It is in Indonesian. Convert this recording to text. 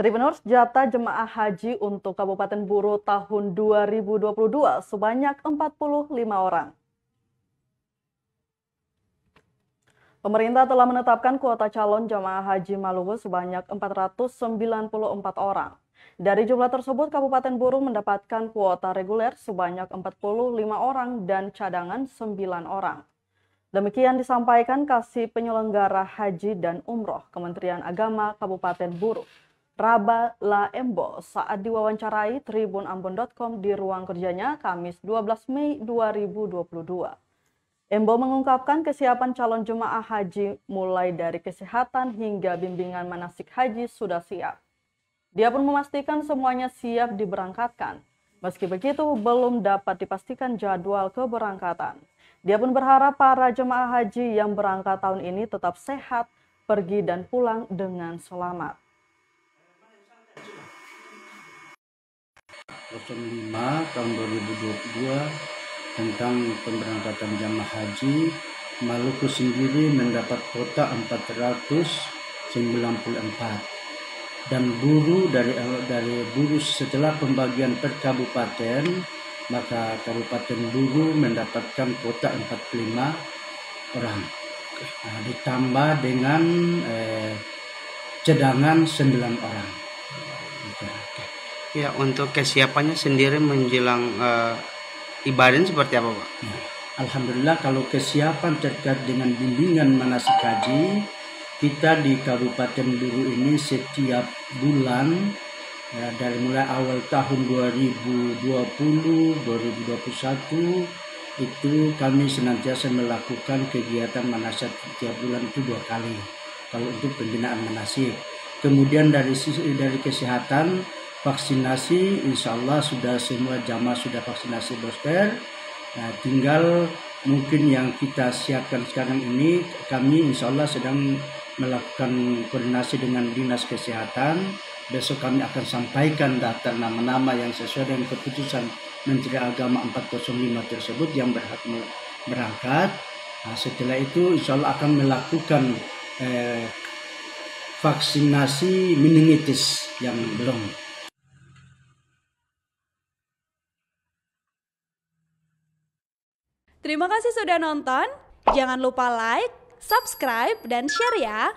Tribuners, jatah jemaah haji untuk Kabupaten Buru tahun 2022 sebanyak 45 orang. Pemerintah telah menetapkan kuota calon jemaah haji Maluku sebanyak 494 orang. Dari jumlah tersebut, Kabupaten Buru mendapatkan kuota reguler sebanyak 45 orang dan cadangan 9 orang. Demikian disampaikan Kasih Penyelenggara Haji dan Umroh Kementerian Agama Kabupaten Buru, Raba Laembo, saat diwawancarai tribunambon.com di ruang kerjanya Kamis 12 Mei 2022. Embo mengungkapkan kesiapan calon jemaah haji mulai dari kesehatan hingga bimbingan manasik haji sudah siap. Dia pun memastikan semuanya siap diberangkatkan. Meski begitu, belum dapat dipastikan jadwal keberangkatan. Dia pun berharap para jemaah haji yang berangkat tahun ini tetap sehat, pergi dan pulang dengan selamat. 05 tahun 2022 tentang pemberangkatan jamaah haji. Maluku sendiri mendapat kuota 494 dan Buru dari Buru setelah pembagian per kabupaten, maka Kabupaten Buru mendapatkan kuota 45 orang. Ditambah dengan cadangan 9 orang. Ya, untuk kesiapannya sendiri menjelang ibadah seperti apa, Pak? Ya, Alhamdulillah, kalau kesiapan terkait dengan bimbingan manasik haji, kita di Kabupaten Buru ini setiap bulan, ya, dari mulai awal tahun 2020, 2021, itu kami senantiasa melakukan kegiatan manasik setiap bulan itu 2 kali. Kalau untuk pembinaan manasik. Kemudian dari kesehatan, vaksinasi, insya Allah sudah semua jamaah sudah vaksinasi booster. Nah, tinggal mungkin yang kita siapkan sekarang ini, kami insya Allah sedang melakukan koordinasi dengan Dinas Kesehatan. Besok kami akan sampaikan daftar nama-nama yang sesuai dengan keputusan Menteri Agama 405 tersebut yang berhak berangkat. Nah, setelah itu insya Allah akan melakukan vaksinasi meningitis yang belum. Terima kasih sudah nonton. Jangan lupa like, subscribe, dan share ya.